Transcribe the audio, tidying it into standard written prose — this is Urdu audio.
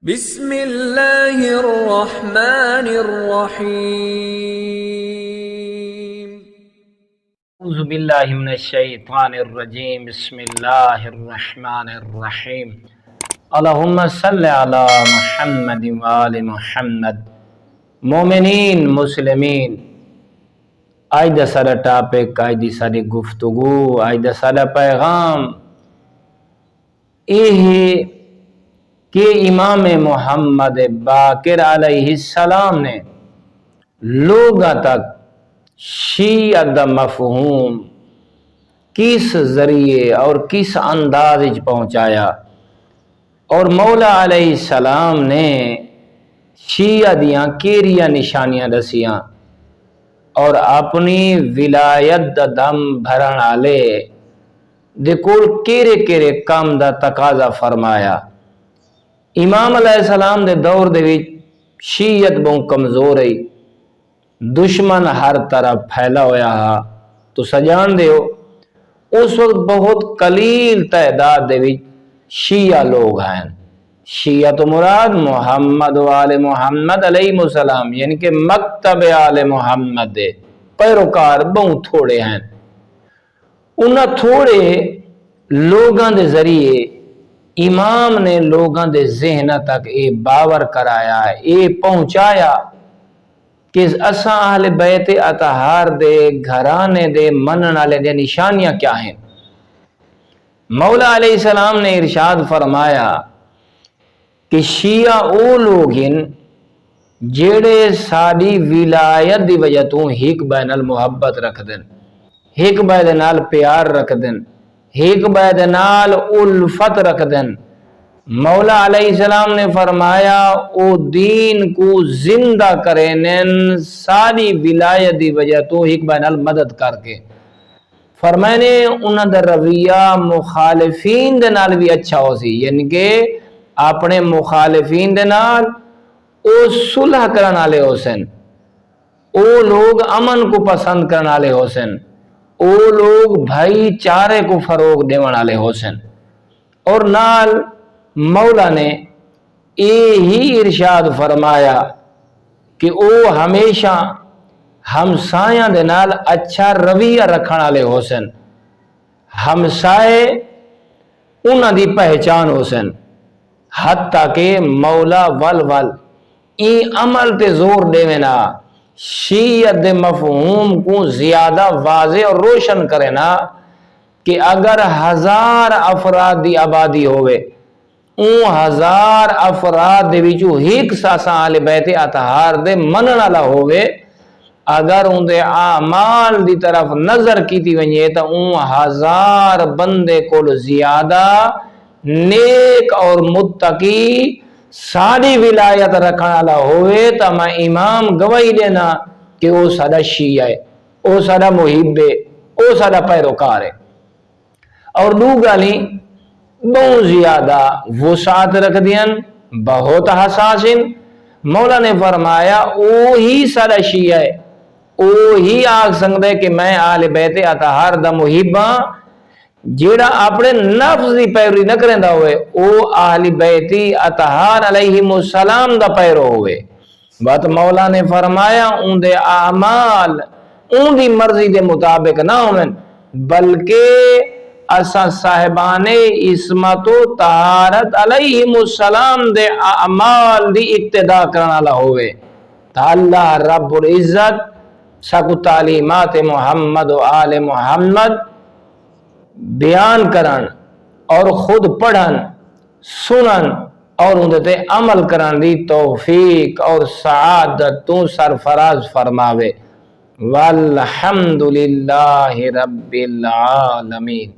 بسم اللہ الرحمن الرحیم اعوذ باللہ من الشیطان الرجیم بسم اللہ الرحمن الرحیم اللہم صلی علی محمد وآل محمد مومنین مسلمین آج دا سارا ٹاپک آج دی ساری گفتگو آج دا سارا پیغام یہ ہے کہ امام محمد باقر علیہ السلام نے لوگاں تک شیعہ دا مفہوم کس ذریعے اور کس انداز پہنچایا، اور مولا علیہ السلام نے شیعہ دیاں کیریاں نشانیاں دسیاں اور اپنی ولایت دا دم بھرن آلے دے کول کیرے کیرے کام دا تقاضا فرمایا۔ امام علیہ السلام دے دور دے وچ شیعت بہت کمزور ہے، دشمن ہر طرف پھیلا ہویا ہا، تو سجان دیو اس وقت بہت قلیل تعداد دے وچ شیعہ لوگ ہیں۔ شیعہ تو مراد محمد و آل محمد علیہ السلام یعنی کہ مکتب آل محمد دے پیروکار بہت تھوڑے ہیں۔ انہاں تھوڑے لوگاں دے ذریعے امام نے لوگاں دے ذہن تک اے باور کرایا، اے پہنچایا کہ اساں اہل بیت اطہار دے گھرانے دے منن والے دے نشانیاں کیا ہیں۔ مولا علیہ السلام نے ارشاد فرمایا کہ شیعہ او لوگ ہیں جیڑے ساری ولایت دی وجہ تو ہک بین المحبت رکھ دن، ہک بین نال پیار رکھ دن، ایک بعد نال الفت رکھ دن۔ مولا علیہ السلام نے فرمایا او دین کو زندہ کرینن ساری ولایت دی وجہ تو ایک بعد نال مدد کر کے۔ فرمانے انہاں دا رویہ مخالفین دے نال بھی اچھا ہو سی، یعنی کہ اپنے مخالفین دے نال او صلح کرن والے ہو سن، او لوگ امن کو پسند کرن والے ہو سن، او لوگ بھائی چارے کو فروغ دیون والے ہو سن۔ اور نال مولا نے ہی ارشاد فرمایا کہ او ہمیشہ ہمسایاں دے نال اچھا رویہ رکھن والے ہو سن، ہمسائے انہاں دی پہچان ہو سن، حتیٰ کہ مولا ول ای عمل تے زور دیوینا شیعت دے مفہوم کو زیادہ واضح اور روشن کرے نا کہ اگر 1000 افراد دی آبادی ہوئے، اون 1000 افراد دے وچوں ایک ساسا آل بیت اطہار دے منن والا ہوئے، اگر ان دے اعمال دی طرف نظر کیتی ونجے تا اون 1000 بندے کول زیادہ نیک اور متقی ساری ولایت رکھنے والا ہوئے تا میں امام گواہی دینا کہ وہ سارا شیعہ ہے، وہ سارا محب ہے، وہ سارا پیروکار ہے۔ اور دو گالی بہت زیادہ وسعت رکھ دین، بہت حساس ہیں۔ مولا نے فرمایا اوہی سارا شیعہ ہے، اوہی آگ سنگ دے کہ میں آل بیت اطہار دا محب ہاں، جیڑا اپنے نفس دی پیروی نہ کریں دا ہوئے او اہل بیت اطہار علیہ السلام دا پیرو ہوئے۔ بات مولا نے فرمایا ان دے اعمال ان دی مرضی دے مطابق نہ ہوئے، بلکہ اسا صاحبان عصمت و طہارت علیہ السلام دے اعمال دی اقتدا کرنا والا ہوئے۔ تا اللہ رب العزت سکو تعلیمات محمد و آل محمد بیان کرن اور خود پڑھن سنن اور اندھتے عمل کرن دی توفیق اور سعادت تو سرفراز فرماوے۔ والحمدللہ رب العالمین۔